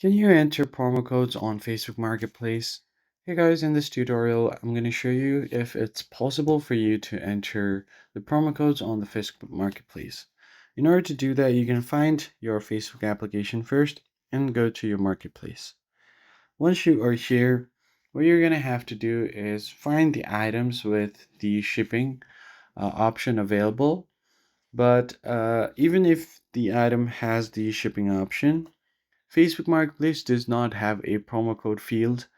Can you enter promo codes on Facebook Marketplace? Hey guys, in this tutorial, I'm going to show you if it's possible for you to enter the promo codes on the Facebook Marketplace. In order to do that, you can find your Facebook application first and go to your marketplace. Once you are here, what you're going to have to do is find the items with the shipping option available. But even if the item has the shipping option, Facebook Marketplace does not have a promo code field.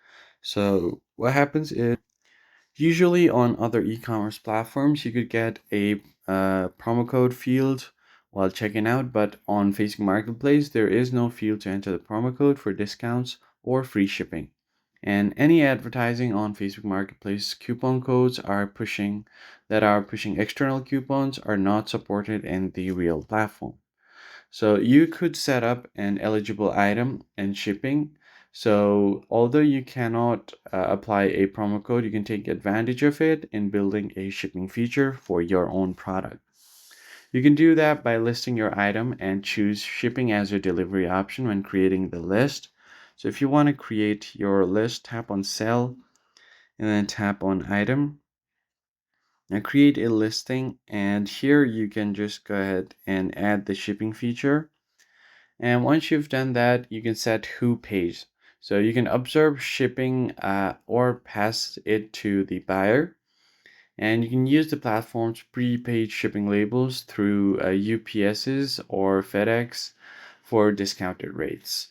So what happens is usually on other e-commerce platforms you could get a promo code field while checking out, but on Facebook Marketplace there is no field to enter the promo code for discounts or free shipping. And any advertising on Facebook Marketplace coupon codes are pushing external coupons are not supported in the real platform. So you could set up an eligible item and shipping. So although you cannot apply a promo code, you can take advantage of it in building a shipping feature for your own product. You can do that by listing your item and choose shipping as your delivery option when creating the list. So if you want to create your list, tap on sell and then tap on item. Now create a listing, and here you can just go ahead and add the shipping feature. And once you've done that, you can set who pays. So you can observe shipping or pass it to the buyer. And you can use the platform's prepaid shipping labels through UPS's or FedEx for discounted rates.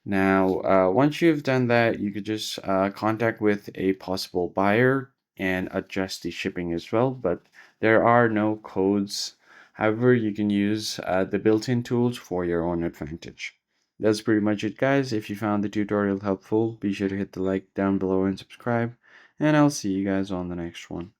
Now, once you've done that, you could just contact with a possible buyer and adjust the shipping as well. But there are no codes. However, you can use the built-in tools for your own advantage. That's pretty much it, guys. If you found the tutorial helpful, be sure to hit the like down below and subscribe. And I'll see you guys on the next one.